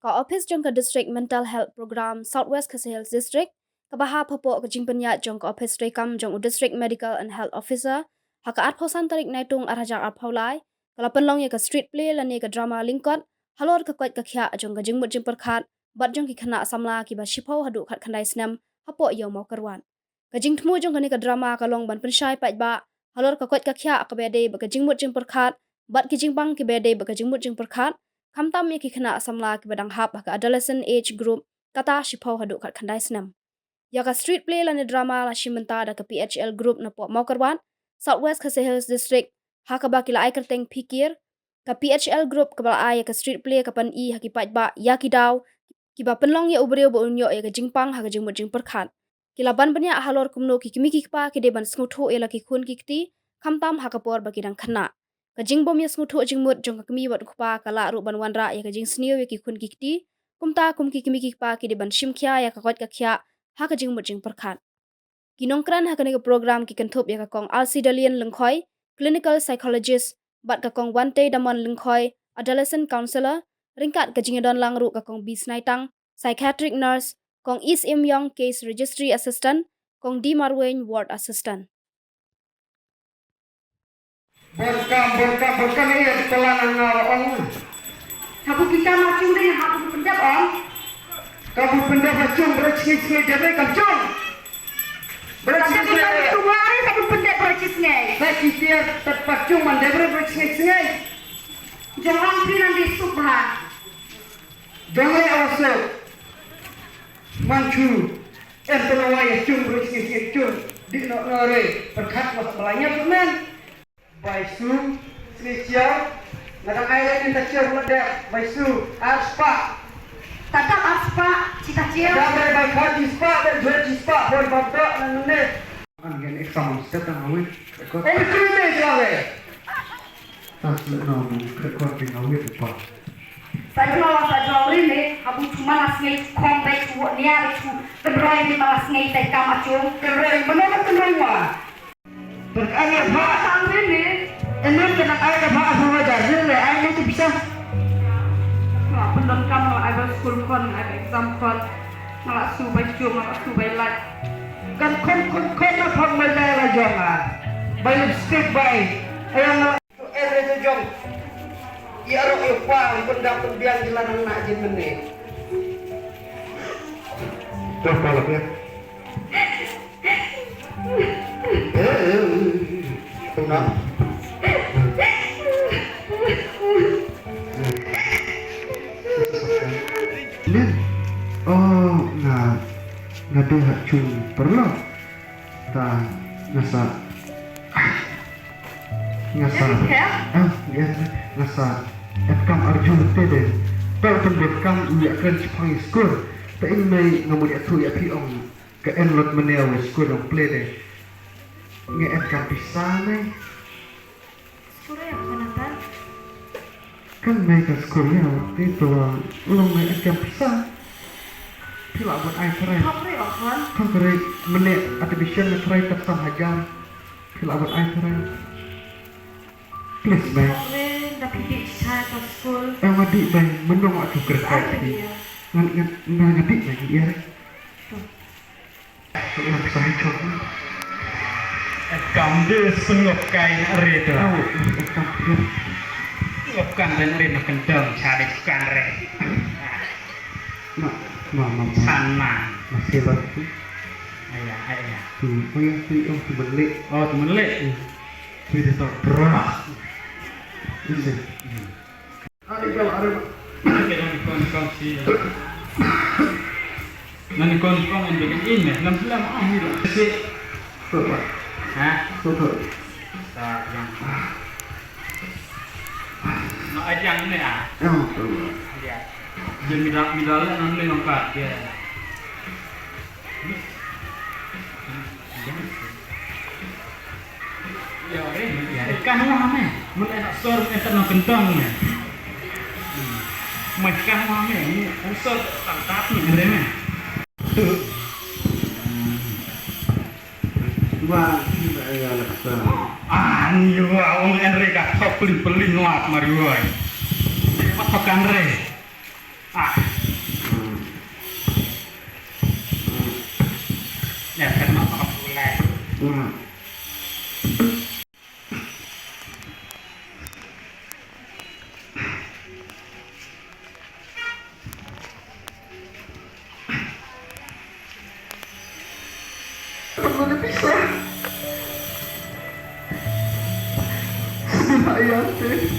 Ko Ophis jong ka District Mental Health Program Southwest Khiah District kabaha phapo ka jingpanya jong ka Ophis rekam jong District Medical and Health Officer haka at phosan tarik naitung arajak ap haulai kala Pynlong ya ka street play lan ya ka drama Lyngkot Halor ka Koit ka Khiah jong ka jingmut jing perkhat bat jong ki khana samla ki ba shipho hadu khat khandai snam hapo yo mau karwan ka jingthmu jong ka ni ka drama ka long ban penshai pai ba Halor ka Koit ka Khiah ka bede ba ka jingmut jing perkhat bat ki jingbang ki bede ba ka jingmut jing perkhat kamtam ki khana samla ki badang hap ka adolescent age group kata shipho hadu khat khandai snam ya ka street play lan drama la shimenta da ka PHL group na po mau karwan Southwest Khiah District ha ka ba ki la ai kerteng pikir ka PHL group ka ba ai ka street play ka pan I ha ki pat ba ya ki daw ki ba Pynlong ya ubreu bo unyo ya ka jingpang ha ka jingmut jing perkhat ki la ban banya Halor kumno ki kimi ki pa ki de ban smutho e la ki khun ki kti kamtam ha ka por ba ki dang khana ka jingbom ya smutho jingmut jong ka kmi wat khpa kala ru ban wanra ya ka jing sniu ya ki khun ki kti kumta kum ki kimi ki pa ki de ban shim Khiah ya ka Koit ka Khiah ha ka jingmut jing perkhat kinongkran ha ka ni ka program ki kanthop ya ka kong alsidalian Lyngkot clinical psychologist bat ka kong wante damon Lyngkot adolescent counselor ringkat ka jingadon langru ka kong bisnaitang psychiatric nurse kong East Young case registry assistant kong Marwen ward assistant Berkam ini pelanan orang. Habu kita macam ni, habu pendap on. Kamu pendap macam bercik-cik jadi kacung. Bercik-cik tu hari habu pendap bercik-cik. Saya kira terpacung mandor bercik-cik. Jangan pergi nanti subhan. Jangan awasnya. Mancu. Entolawai cung bercik-cik cung. Di nore perkat masalahnya teman. Baisu, Sricia, nadang air ini tak cia meledak. Baisu, aspa. Tetap aspa, cita-cita. Dah berbaik ispa, berjual ispa, berbabak dan nene. Angin exam setang awit. Itu ni jalan. Tak senang rekod dengan awit apa. Saya ini, abu cuma nasngai kompleks buat niat itu. Keberai di malas ngai tak kamacung. Keberai mana keberai mah? Berkaya pak. Sampai ni. Ini kena ayah pak aku ajar. Jadi ayah itu bisa. Wah, pendon kamu ada school kon, ada exam kon. Malah subai cuma, malah subai lat. Kan kon apa melay lah jangan. By lipstick by. Ayah itu jom. Ya roh ipa, benda pembiang jalan nak jemen ni. Coba lagi. Tunggu. Nen, oh, ngade hak cung perlu. Ta ngasa. Ya, ngasa. Ekam arjun tede. Tak pendekam ia akan cepai skor. Tak ini ngamu dia tu ia piong. Ke enlot menel skor yang play deh. Nge ekam pisah nih. Skor yang mana? Kan mereka sekolahnya waktu itu ulung mereka yang pisah pila buat air terai kan terai menit artificial terai tersam hajar pila buat air terai please bang tapi di saya ke sekolah ngadik bang menung waktu kerja ngadik bang iya soalnya pisah hijau kamu dia sengok kain hari itu bukan benerin kendang cari bukan re mama sana masih batu ayah oh ya tu belik itu tak berat ini ada kita nikon sih nanti nikon yang bikin ini lam akhir sih apa tuh yang no ajang ini ya. Iya. Jadi midalnya nanti lengkap ya. Ya ini ya ikan mana? Mun enak sor enten no kentang ya. Makan mana? Ini usor tangkap ni ngene. Wah, ya laksa. Anjir, wong Enre ka beli nuat mari wae. Apa kan re? Perlu bisa. Sedih ayah teh.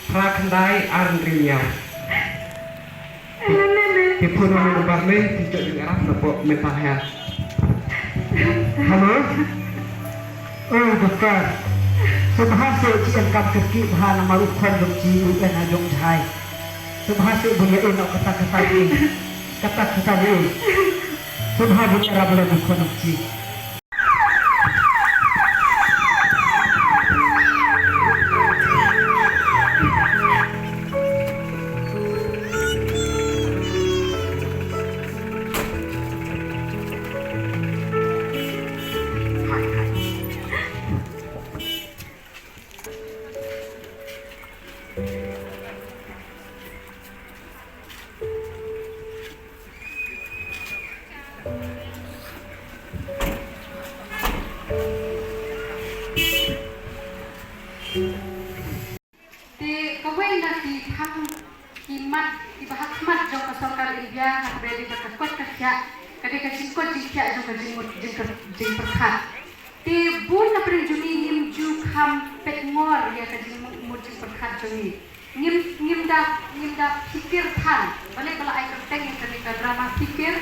Prakandai Arndriya. Tipun nama barne tidak dengar support mental health. Halo. Oh dokter. Subhasil cian kam keki bahana maruk khan dokji uyan ajong jai. Subhasil bunyi enok kata-kata ini. Kata-kata ini. Subha bunyi rabla bukan dokji. Kadang Lyngkot Khiah juga jing perkat. Ti bun na perinjuni ngim ju kam petngor ya kajing jing perkat jungi. Ngim da pikir tan. Balik bala ai kerteng yang kenika drama pikir.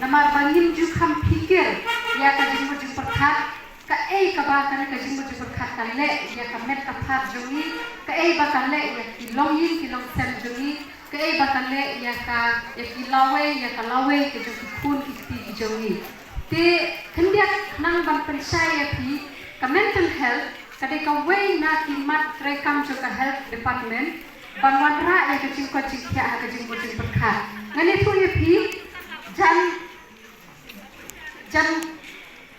Nama bangim ju kam pikir ya kajing jing perkat. Ka ka ba kana kajing jing perkat kale ya kamet kapat jungi. Ka ba kale ya kilong sen jungi. Kaya bakale ya ka lawe ke jung pun ki jongi te kendiak nang ban pensaya ki ka mental health kade ka way na ki mat rekam jo ka health department ban wadra ya ka jing ko jing kya ka jing perkha ngani tu ya pi jan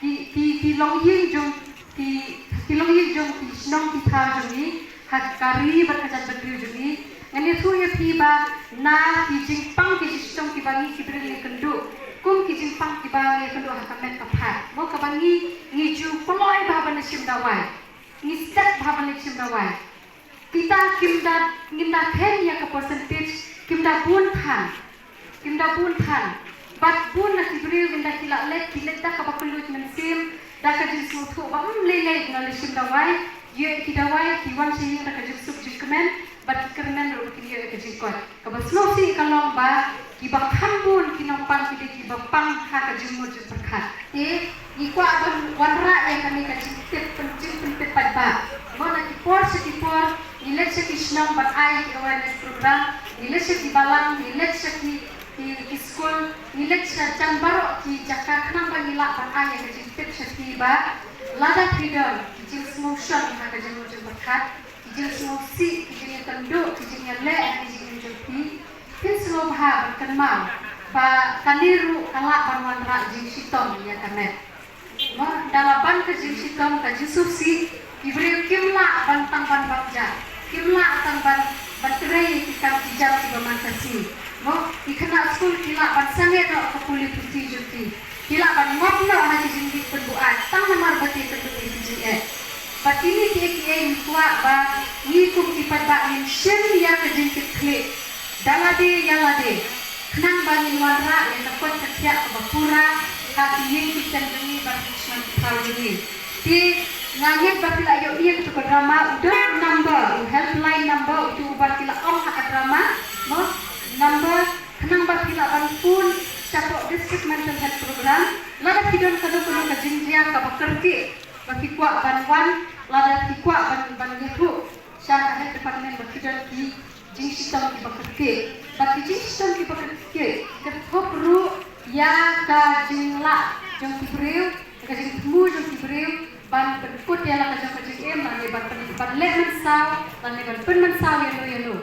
ki long yin jong ki snong ki tha jongi hat kari berkajan berdiri jongi ngani tu ya pi ba na ki jing pang ki sistem ki bangi ki beri kendu kum ki jing pang ki bangi kendu ha kamen kaphat mo ka bangi ngi ju poloi ba ban sim dawai ngi step ba ban sim dawai kita kimda ten ya ka percentage kimda bun than bat bun na ki beri kimda kilet da ka pakulut men sim da ka jing su ba lele ngali sim dawai ye ki dawai ki wan sing da ka jing sup jing kemen bat kermen ro kini ke jingkot ka baslo si kalong ba ki ba khambun ki nong pang ki ba pang ha ka jingmo jing perkhat e ni kwa ban wanra yang kami ka jingtip penjing pat ba mo na ki por ni let se ki snong bat ai ki awareness program ni let se ki balang ni let se ki school ni let se jang baro ki jakar khnang ba ni la ban ai ka jingtip se ki ba lada freedom ki jing motion ha ka jingmo jing perkhat jing si jing kendu jing le jing jopi pin slow bha kenmal ba kaniru kala banwanra jing sitom ya kamet mo dalaban ke jing sitom ka jing si ibri kimla bantang ban bakja kimla tang ban baterai kita dijal ki bamantasi mo ikena school kila ban sange no ka puli puti juti Kila ban ngopno ha jing di penbuat tang nomor bati penduduk PGE. Batini KKA mikwa ba ngikum ipat ba in shen ya ke jing klik. Dalade yalade. Nang bangin wanra yang takut ketiak kebapura kaki yang kita dengi berkisman kau ini. Di ngangit bakila yo iya ketuk drama udah number helpline number itu bakila hak drama mo number kenang bakila pun capok district mental health program lada kidon kado ke jinjia ka bakerki baki kuat banwan lada ki kuat ban yetu syah health department bakidon ki jing sistem ki bakerki baki jing sistem ki bakerki ketop ru ya ka jingla jong ki breu ka jing mu jong ki breu ban put ya la ka jong ka jing em ban ban le man saw ban le ban pen man saw ya no